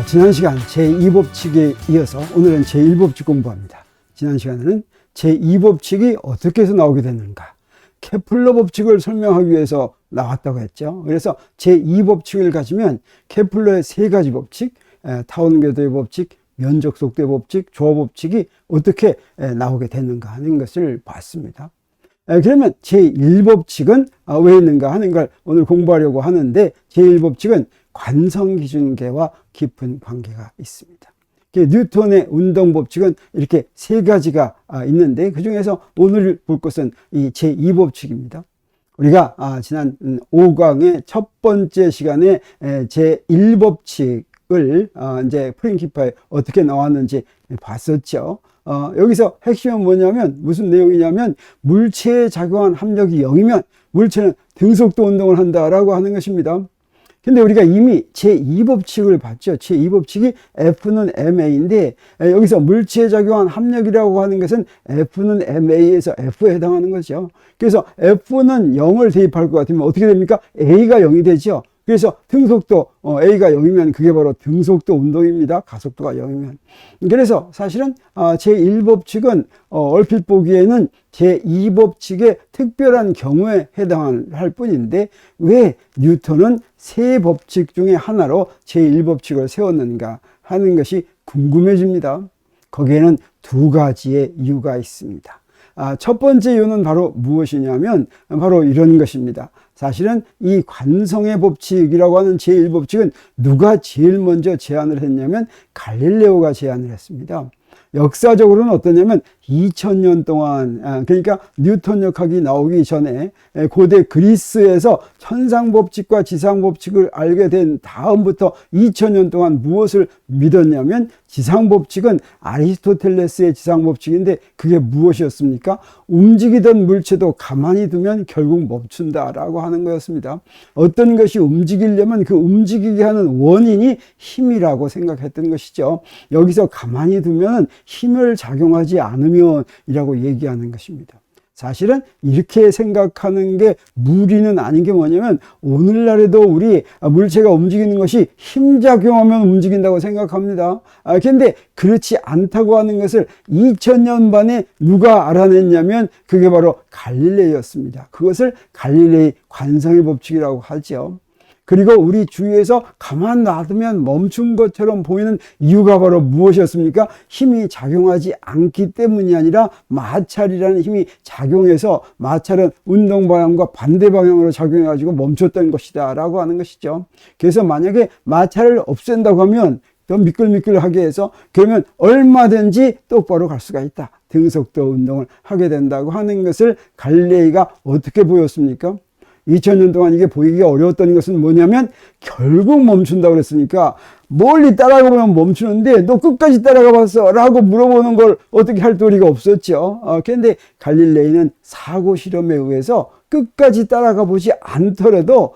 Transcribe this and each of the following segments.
지난 시간 제2법칙에 이어서 오늘은 제1법칙 공부합니다. 지난 시간에는 제2법칙이 어떻게 해서 나오게 됐는가, 케플러 법칙을 설명하기 위해서 나왔다고 했죠. 그래서 제2법칙을 가지면 케플러의 세 가지 법칙, 타원궤도의 법칙, 면적 속도의 법칙, 조화 법칙이 어떻게 나오게 됐는가 하는 것을 봤습니다. 그러면 제1법칙은 왜 있는가 하는 걸 오늘 공부하려고 하는데, 제1법칙은 관성기준계와 깊은 관계가 있습니다. 뉴턴의 운동법칙은 이렇게 세 가지가 있는데, 그 중에서 오늘 볼 것은 이 제2법칙입니다. 우리가 지난 5강의 첫 번째 시간에 제1법칙을 이제 프린키파에 어떻게 나왔는지 봤었죠. 여기서 핵심은 뭐냐면, 무슨 내용이냐면, 물체에 작용한 압력이 0이면 물체는 등속도 운동을 한다라고 하는 것입니다. 근데 우리가 이미 제2법칙을 봤죠. 제2법칙이 F는 ma인데, 여기서 물체에 작용한 압력이라고 하는 것은 F는 ma에서 F에 해당하는 거죠. 그래서 F는 0을 대입할 것 같으면 어떻게 됩니까? A가 0이 되죠. 그래서 등속도 A가 0이면 그게 바로 등속도 운동입니다. 가속도가 0이면. 그래서 사실은 제1법칙은 얼핏 보기에는 제2법칙의 특별한 경우에 해당할 뿐인데, 왜 뉴턴은 세 법칙 중에 하나로 제1법칙을 세웠는가 하는 것이 궁금해집니다. 거기에는 두 가지의 이유가 있습니다. 첫 번째 이유는 바로 무엇이냐면, 바로 이런 것입니다. 사실은 이 관성의 법칙이라고 하는 제1법칙은 누가 제일 먼저 제안을 했냐면 갈릴레오가 제안을 했습니다. 역사적으로는 어떠냐면 2000년 동안, 그러니까 뉴턴 역학이 나오기 전에 고대 그리스에서 천상법칙과 지상법칙을 알게 된 다음부터 2000년 동안 무엇을 믿었냐면, 지상법칙은 아리스토텔레스의 지상법칙인데 그게 무엇이었습니까? 움직이던 물체도 가만히 두면 결국 멈춘다라고 하는 거였습니다. 어떤 것이 움직이려면 그 움직이게 하는 원인이 힘이라고 생각했던 것이죠. 여기서 가만히 두면 힘을 작용하지 않으면 이라고 얘기하는 것입니다. 사실은 이렇게 생각하는 게 무리는 아닌 게 뭐냐면, 오늘날에도 우리 물체가 움직이는 것이 힘작용하면 움직인다고 생각합니다. 근데 그렇지 않다고 하는 것을 2000년 만에 누가 알아냈냐면 그게 바로 갈릴레이였습니다. 그것을 갈릴레이 관성의 법칙이라고 하죠. 그리고 우리 주위에서 가만 놔두면 멈춘 것처럼 보이는 이유가 바로 무엇이었습니까? 힘이 작용하지 않기 때문이 아니라 마찰이라는 힘이 작용해서, 마찰은 운동 방향과 반대 방향으로 작용해 가지고 멈췄던 것이다 라고 하는 것이죠. 그래서 만약에 마찰을 없앤다고 하면, 더 미끌미끌하게 해서, 그러면 얼마든지 똑바로 갈 수가 있다, 등속도 운동을 하게 된다고 하는 것을 갈릴레이가 어떻게 보였습니까? 2000년 동안 이게 보이기가 어려웠던 것은 뭐냐면, 결국 멈춘다고 그랬으니까 멀리 따라가 보면 멈추는데 너 끝까지 따라가 봤어? 라고 물어보는 걸 어떻게 할 도리가 없었죠. 그런데 갈릴레이는 사고 실험에 의해서 끝까지 따라가 보지 않더라도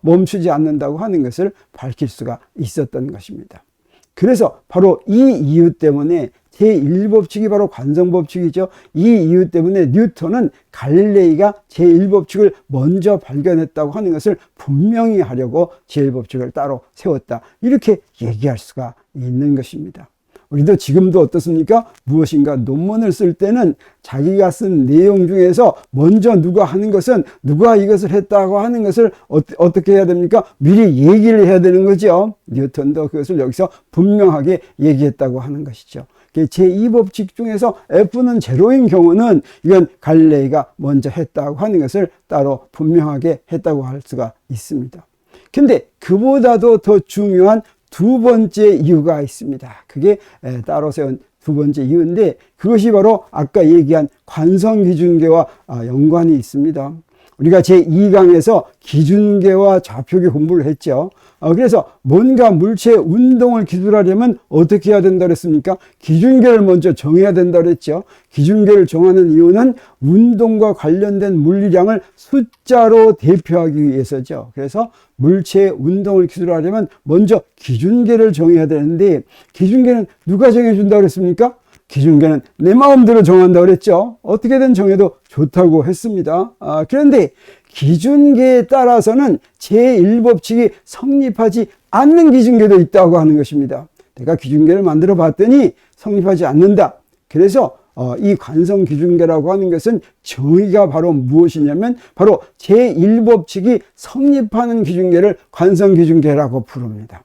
멈추지 않는다고 하는 것을 밝힐 수가 있었던 것입니다. 그래서 바로 이 이유 때문에 제1법칙이 바로 관성법칙이죠. 이 이유 때문에 뉴턴은 갈릴레이가 제1법칙을 먼저 발견했다고 하는 것을 분명히 하려고 제1법칙을 따로 세웠다, 이렇게 얘기할 수가 있는 것입니다. 우리도 지금도 어떻습니까? 무엇인가 논문을 쓸 때는 자기가 쓴 내용 중에서 먼저 누가 하는 것은, 누가 이것을 했다고 하는 것을 어떻게 해야 됩니까? 미리 얘기를 해야 되는 거죠. 뉴턴도 그것을 여기서 분명하게 얘기했다고 하는 것이죠. 제2법칙 중에서 F는 제로인 경우는 이건 갈릴레이가 먼저 했다고 하는 것을 따로 분명하게 했다고 할 수가 있습니다. 근데 그보다도 더 중요한 두 번째 이유가 있습니다. 그게 따로 세운 두 번째 이유인데, 그것이 바로 아까 얘기한 관성기준계와 연관이 있습니다. 우리가 제2강에서 기준계와 좌표계 공부를 했죠. 그래서 뭔가 물체의 운동을 기술하려면 어떻게 해야 된다 그랬습니까? 기준계를 먼저 정해야 된다 그랬죠. 기준계를 정하는 이유는 운동과 관련된 물리량을 숫자로 대표하기 위해서죠. 그래서 물체의 운동을 기술하려면 먼저 기준계를 정해야 되는데, 기준계는 누가 정해준다 그랬습니까? 기준계는 내 마음대로 정한다고 그랬죠. 어떻게든 정해도 좋다고 했습니다. 그런데 기준계에 따라서는 제1법칙이 성립하지 않는 기준계도 있다고 하는 것입니다. 내가 기준계를 만들어 봤더니 성립하지 않는다. 그래서 이 관성기준계라고 하는 것은 정의가 바로 무엇이냐면 바로 제1법칙이 성립하는 기준계를 관성기준계라고 부릅니다.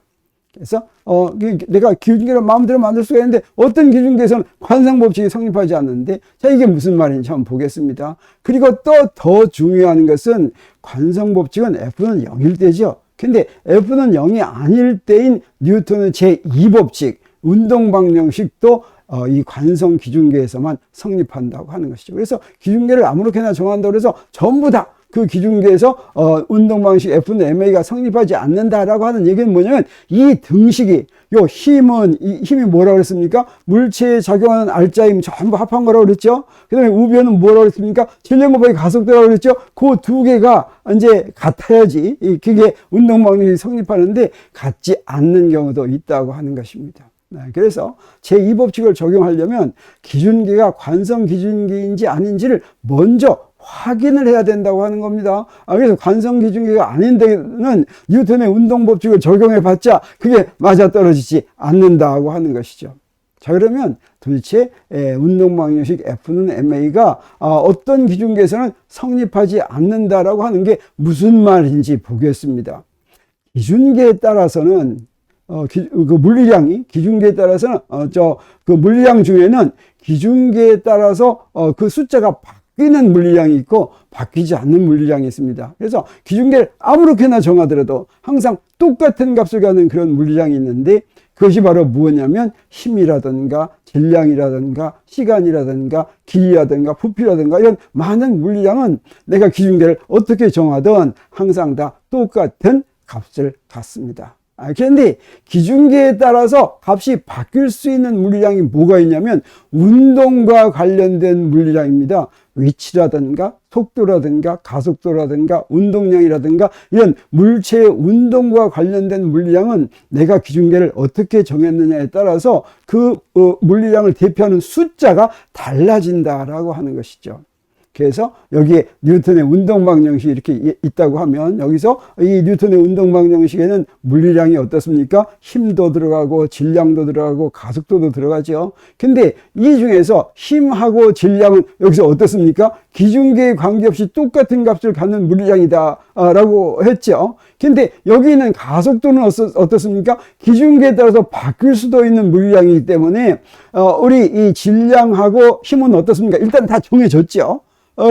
그래서 내가 기준계를 마음대로 만들 수가 있는데 어떤 기준계에서는 관성법칙이 성립하지 않는데, 자, 이게 무슨 말인지 한번 보겠습니다. 그리고 또 더 중요한 것은 관성법칙은 F는 0일 때죠. 근데 F는 0이 아닐 때인 뉴턴의 제2법칙 운동방정식도 이 관성 기준계에서만 성립한다고 하는 것이죠. 그래서 기준계를 아무렇게나 정한다고 해서 전부 다 그 기준계에서 운동방식 F는 MA가 성립하지 않는다라고 하는 얘기는 뭐냐면, 이 등식이, 요 힘이 뭐라고 그랬습니까? 물체에 작용하는 알짜힘 전부 합한 거라고 그랬죠. 그 다음에 우변은 뭐라고 그랬습니까? 질량 곱하기 가속도라고 그랬죠. 그 두 개가 이제 같아야지 그게 운동방식이 성립하는데 같지 않는 경우도 있다고 하는 것입니다. 그래서 제2법칙을 적용하려면 기준계가 관성 기준계인지 아닌지를 먼저 확인을 해야 된다고 하는 겁니다. 그래서 관성 기준계가 아닌 데는 뉴턴의 운동법칙을 적용해 봤자 그게 맞아떨어지지 않는다고 하는 것이죠. 자, 그러면 도대체 운동방정식 F는 MA가 어떤 기준계에서는 성립하지 않는다라고 하는 게 무슨 말인지 보겠습니다. 기준계에 따라서는 그 물리량이 기준계에 따라서는 그 물리량 중에는 기준계에 따라서 그 숫자가 바뀌는 물리량이 있고 바뀌지 않는 물리량이 있습니다. 그래서 기준계를 아무렇게나 정하더라도 항상 똑같은 값을 갖는 그런 물리량이 있는데, 그것이 바로 무엇이냐면 힘이라든가 질량이라든가 시간이라든가 길이라든가 부피라든가 이런 많은 물리량은 내가 기준계를 어떻게 정하든 항상 다 똑같은 값을 갖습니다. 그런데 기준계에 따라서 값이 바뀔 수 있는 물리량이 뭐가 있냐면 운동과 관련된 물리량입니다. 위치라든가 속도라든가 가속도라든가 운동량이라든가 이런 물체의 운동과 관련된 물리량은 내가 기준계를 어떻게 정했느냐에 따라서 그 물리량을 대표하는 숫자가 달라진다라고 하는 것이죠. 그래서 여기에 뉴턴의 운동방정식이 이렇게 있다고 하면, 여기서 이 뉴턴의 운동방정식에는 물리량이 어떻습니까? 힘도 들어가고 질량도 들어가고 가속도도 들어가죠. 근데 이 중에서 힘하고 질량은 여기서 어떻습니까? 기준계에 관계없이 똑같은 값을 갖는 물리량이다 라고 했죠. 근데 여기 있는 가속도는 어떻습니까? 기준계에 따라서 바뀔 수도 있는 물리량이기 때문에 우리 이 질량하고 힘은 어떻습니까? 일단 다 정해졌죠.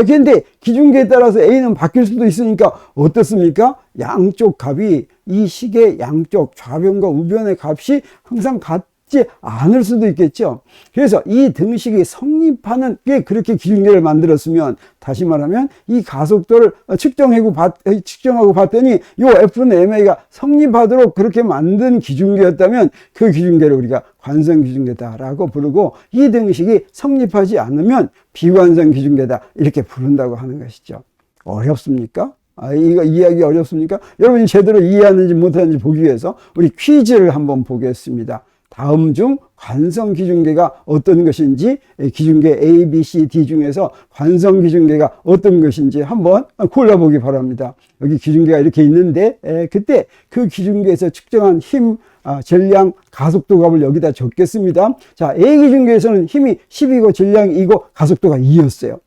그런데 기준계에 따라서 A는 바뀔 수도 있으니까 어떻습니까? 양쪽 값이, 이 식의 양쪽 좌변과 우변의 값이 항상 같지 않을 수도 있겠죠. 그래서 이 등식이 성립하는 게 그렇게 기준계를 만들었으면, 다시 말하면 이 가속도를 측정하고 봤더니 요 F는 MA가 성립하도록 그렇게 만든 기준계였다면 그 기준계를 우리가 관성 기준계다라고 부르고, 이 등식이 성립하지 않으면 비관성 기준계다 이렇게 부른다고 하는 것이죠. 어렵습니까? 이거 이해하기 어렵습니까? 여러분이 제대로 이해하는지 못하는지 보기 위해서 우리 퀴즈를 한번 보겠습니다. 다음 중 관성 기준계가 어떤 것인지, 기준계 A, B, C, D 중에서 관성 기준계가 어떤 것인지 한번 골라보기 바랍니다. 여기 기준계가 이렇게 있는데, 그때 그 기준계에서 측정한 힘, 질량, 가속도 값을 여기다 적겠습니다. 자, A 기준계에서는 힘이 10이고 질량이 2고 가속도가 2였어요.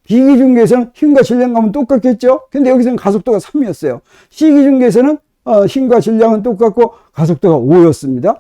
B 기준계에서는 힘과 질량감은 똑같겠죠? 근데 여기서는 가속도가 3이었어요. C 기준계에서는 힘과 질량은 똑같고 가속도가 5였습니다.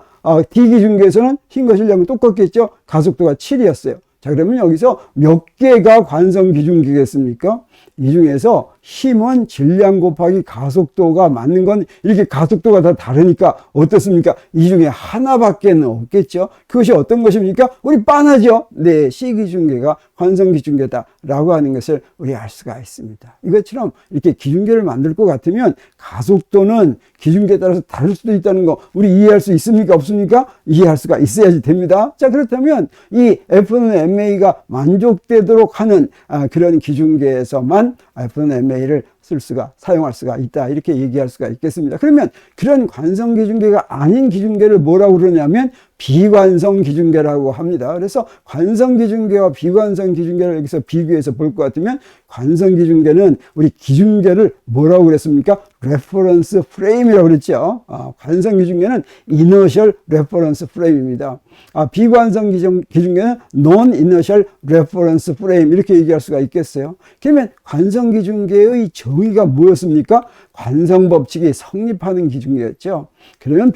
D 기준계에서는 힘과 질량은 똑같겠죠? 가속도가 7이었어요. 자, 그러면 여기서 몇 개가 관성 기준계겠습니까? 이 중에서 힘은 질량 곱하기 가속도가 맞는 건 이렇게 가속도가 다 다르니까 어떻습니까? 이 중에 하나밖에 없겠죠. 그것이 어떤 것입니까? 우리 빤하죠. 네, C 기준계가 관성 기준계다라고 하는 것을 우리 알 수가 있습니다. 이것처럼 이렇게 기준계를 만들 것 같으면 가속도는 기준계에 따라서 다를 수도 있다는 거 우리 이해할 수 있습니까? 없습니까? 이해할 수가 있어야지 됩니다. 자, 그렇다면 이 F는 MA가 만족되도록 하는 그런 기준계에서만 F는 MA를 사용할 수가 있다. 이렇게 얘기할 수가 있겠습니다. 그러면 그런 관성 기중계가 아닌 기중계를 뭐라고 그러냐면 비관성 기중계라고 합니다. 그래서 관성 기중계와 비관성 기중계를 여기서 비교해서 볼 것 같으면 관성 기중계는 우리 기중계를 뭐라고 그랬습니까? 레퍼런스 프레임이라고 그랬죠. 관성 기중계는 이너셜 레퍼런스 프레임입니다. 비관성 기중계는 논 이너셜 레퍼런스 프레임 이렇게 얘기할 수가 있겠어요. 그러면 관성 기중계의 정의가 뭐였습니까? 관성 법칙이 성립하는 기중계였죠. 그러면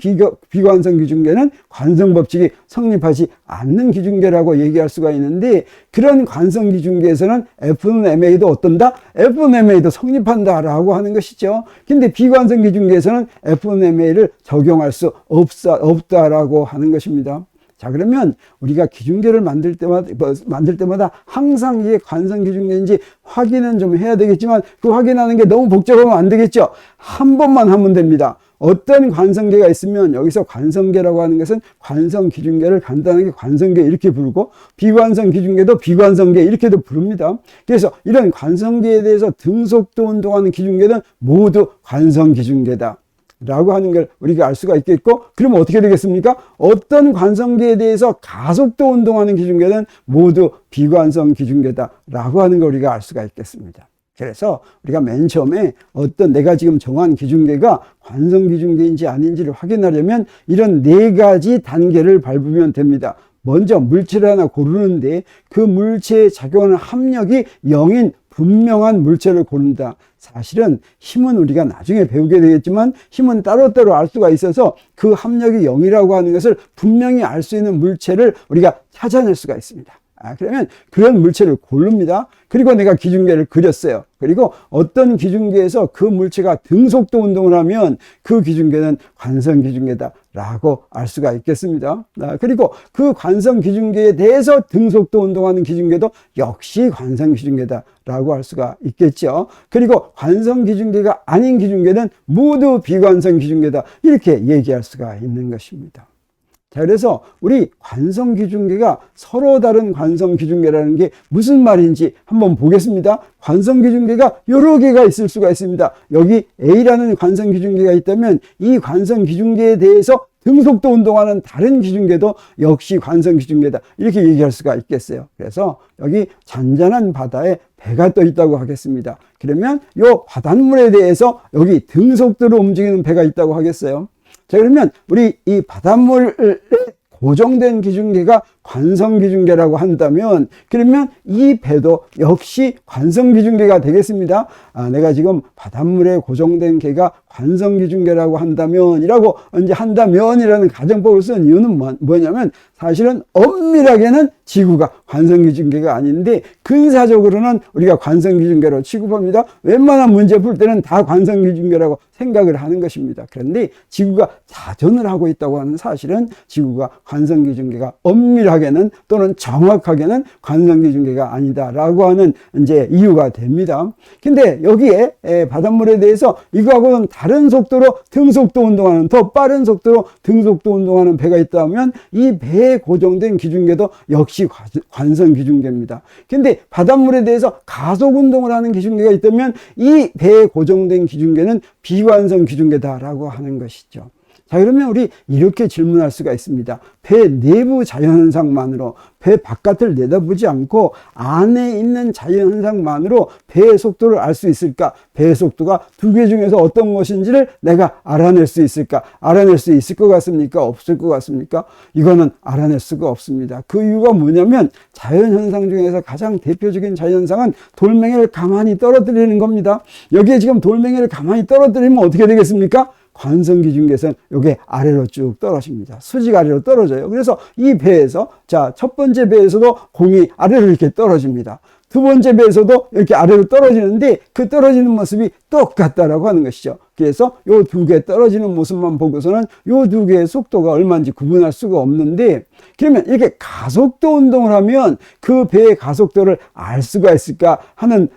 비관성 기중계는 관성 법칙이 성립하지 않는 기중계라고 얘기할 수가 있는데, 그런 관성 기중계에서는 F는 MA도 어떤다? F는 MA도 성립한다라고 하는 것이죠. 근데 비관성 기중계에서는 F는 MA를 적용할 수 없다라고 하는 것입니다. 자, 그러면 우리가 기중계를 만들 때마다 항상 이게 관성 기중계인지 확인은 좀 해야 되겠지만, 그 확인하는 게 너무 복잡하면 안 되겠죠. 한 번만 하면 됩니다. 어떤 관성계가 있으면 여기서 관성계라고 하는 것은 관성 기중계를 간단하게 관성계 이렇게 부르고, 비관성 기중계도 비관성계 이렇게도 부릅니다. 그래서 이런 관성계에 대해서 등속도 운동하는 기중계는 모두 관성 기중계다 라고 하는 걸 우리가 알 수가 있겠고, 그러면 어떻게 되겠습니까? 어떤 관성계에 대해서 가속도 운동하는 기중계는 모두 비관성 기중계다 라고 하는 걸 우리가 알 수가 있겠습니다. 그래서 우리가 맨 처음에 어떤 내가 지금 정한 기중계가 관성 기중계인지 아닌지를 확인하려면 이런 네 가지 단계를 밟으면 됩니다. 먼저 물체를 하나 고르는데 그 물체에 작용하는 합력이 0인 분명한 물체를 고른다. 사실은 힘은 우리가 나중에 배우게 되겠지만 힘은 따로따로 알 수가 있어서 그 합력이 0이라고 하는 것을 분명히 알 수 있는 물체를 우리가 찾아낼 수가 있습니다. 그러면 그런 물체를 고릅니다. 그리고 내가 기중계를 그렸어요. 그리고 어떤 기중계에서 그 물체가 등속도 운동을 하면 그 기중계는 관성 기중계다 라고 알 수가 있겠습니다. 그리고 그 관성 기중계에 대해서 등속도 운동하는 기중계도 역시 관성 기중계다 라고 할 수가 있겠죠. 그리고 관성 기중계가 아닌 기중계는 모두 비관성 기중계다 이렇게 얘기할 수가 있는 것입니다. 자, 그래서 우리 관성 기중계가 서로 다른 관성 기중계라는 게 무슨 말인지 한번 보겠습니다. 관성 기중계가 여러 개가 있을 수가 있습니다. 여기 A라는 관성 기중계가 있다면 이 관성 기중계에 대해서 등속도 운동하는 다른 기중계도 역시 관성 기중계다 이렇게 얘기할 수가 있겠어요. 그래서 여기 잔잔한 바다에 배가 떠 있다고 하겠습니다. 그러면 이 바닷물에 대해서 여기 등속도로 움직이는 배가 있다고 하겠어요. 자, 그러면 우리 이 바닷물에 고정된 기중계가 관성 기중계라고 한다면, 그러면 이 배도 역시 관성 기중계가 되겠습니다. 내가 지금 바닷물에 고정된 개가 관성 기중계라고 한다면이라고 이제 한다면이라는 가정법을 쓴 이유는 뭐냐면, 사실은 엄밀하게는 지구가 관성 기중계가 아닌데 근사적으로는 우리가 관성 기중계로 취급합니다. 웬만한 문제 풀 때는 다 관성 기중계라고 생각을 하는 것입니다. 그런데 지구가 자전을 하고 있다고 하는 사실은 지구가 관성 기중계가 엄밀하게는 또는 정확하게는 관성 기중계가 아니다라고 하는 이제 이유가 됩니다. 근데 여기에 바닷물에 대해서 이거하고는 다른 속도로 등속도 운동하는, 더 빠른 속도로 등속도 운동하는 배가 있다면 이 배에 고정된 기중계도 역시 관성 기중계입니다. 근데 바닷물에 대해서 가속 운동을 하는 기중계가 있다면 이 배에 고정된 기중계는 비관성 기중계다라고 하는 것이죠. 자, 그러면 우리 이렇게 질문할 수가 있습니다. 배 내부 자연현상만으로, 배 바깥을 내다보지 않고 안에 있는 자연현상만으로 배의 속도를 알 수 있을까? 배의 속도가 두 개 중에서 어떤 것인지를 내가 알아낼 수 있을까? 알아낼 수 있을 것 같습니까? 없을 것 같습니까? 이거는 알아낼 수가 없습니다. 그 이유가 뭐냐면 자연현상 중에서 가장 대표적인 자연현상은 돌멩이를 가만히 떨어뜨리는 겁니다. 여기에 지금 돌멩이를 가만히 떨어뜨리면 어떻게 되겠습니까? 관성 기중계에서는 이게 아래로 쭉 떨어집니다. 수직 아래로 떨어져요. 그래서 이 배에서, 자, 첫 번째 배에서도 공이 아래로 이렇게 떨어집니다. 두 번째 배에서도 이렇게 아래로 떨어지는데 그 떨어지는 모습이 똑같다라고 하는 것이죠. 그래서 요 두 개 떨어지는 모습만 보고서는 요 두 개의 속도가 얼마인지 구분할 수가 없는데, 그러면 이렇게 가속도 운동을 하면 그 배의 가속도를 알 수가 있을까 하는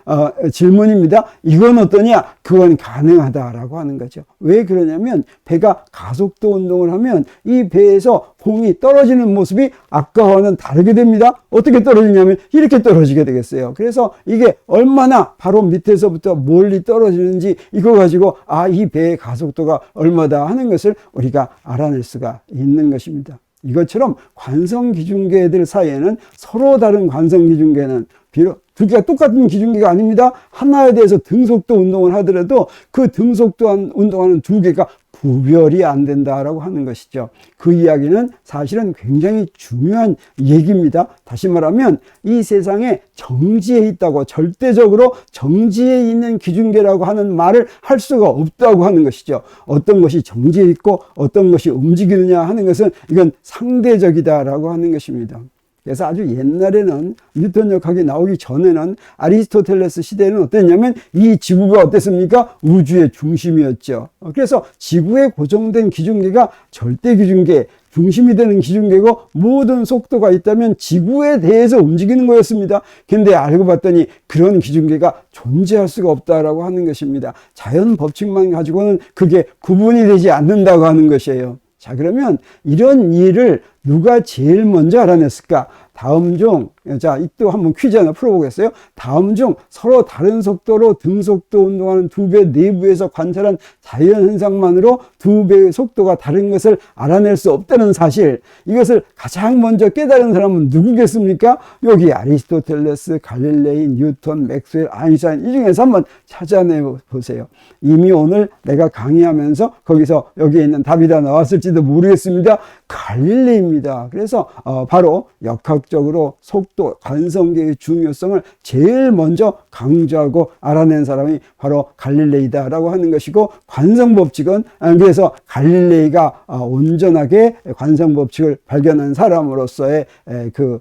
질문입니다. 이건 어떠냐? 그건 가능하다라고 하는 거죠. 왜 그러냐면 배가 가속도 운동을 하면 이 배에서 공이 떨어지는 모습이 아까와는 다르게 됩니다. 어떻게 떨어지냐면 이렇게 떨어지게 되겠어요. 그래서 이게 얼마나 바로 밑에서부터 멀리 떨어지는지 이거 가지고 이 배의 가속도가 얼마다 하는 것을 우리가 알아낼 수가 있는 것입니다. 이것처럼 관성기중계들 사이에는 서로 다른 관성기중계는 비록 두 개가 똑같은 기중계가 아닙니다. 하나에 대해서 등속도 운동을 하더라도 그 등속도 운동하는 두 개가 구별이 안 된다라고 하는 것이죠. 그 이야기는 사실은 굉장히 중요한 얘기입니다. 다시 말하면 이 세상에 정지해 있다고, 절대적으로 정지해 있는 기중계라고 하는 말을 할 수가 없다고 하는 것이죠. 어떤 것이 정지해 있고 어떤 것이 움직이느냐 하는 것은 이건 상대적이다라고 하는 것입니다. 그래서 아주 옛날에는 뉴턴력학이 나오기 전에는 아리스토텔레스 시대에는 어땠냐면 이 지구가 어땠습니까? 우주의 중심이었죠. 그래서 지구에 고정된 기중계가 절대 기중계, 중심이 되는 기중계고 모든 속도가 있다면 지구에 대해서 움직이는 거였습니다. 근데 알고 봤더니 그런 기중계가 존재할 수가 없다라고 하는 것입니다. 자연 법칙만 가지고는 그게 구분이 되지 않는다고 하는 것이에요. 자, 그러면 이런 일을 누가 제일 먼저 알아냈을까? 다음 중, 자, 또 한번 퀴즈 하나 풀어보겠어요? 다음 중 서로 다른 속도로 등속도 운동하는 두 배 내부에서 관찰한 자연현상만으로 두 배의 속도가 다른 것을 알아낼 수 없다는 사실, 이것을 가장 먼저 깨달은 사람은 누구겠습니까? 여기 아리스토텔레스, 갈릴레이, 뉴턴, 맥스웰, 아인슈타인, 이 중에서 한번 찾아내 보세요. 이미 오늘 내가 강의하면서 거기서 여기에 있는 답이 다 나왔을지도 모르겠습니다. 갈릴레이입니다. 그래서 바로 역학적으로 속도, 관성계의 중요성을 제일 먼저 강조하고 알아낸 사람이 바로 갈릴레이다라고 하는 것이고, 관성법칙은 그래서 갈릴레이가 온전하게 관성법칙을 발견한 사람으로서의 그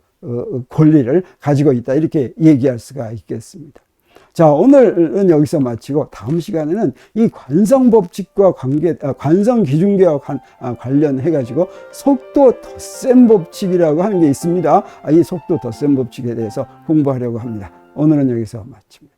권리를 가지고 있다, 이렇게 얘기할 수가 있겠습니다. 자, 오늘은 여기서 마치고 다음 시간에는 이 관성법칙과 관성기중계와 관련해가지고 속도 덧셈 법칙이라고 하는 게 있습니다. 이 속도 덧셈 법칙에 대해서 공부하려고 합니다. 오늘은 여기서 마칩니다.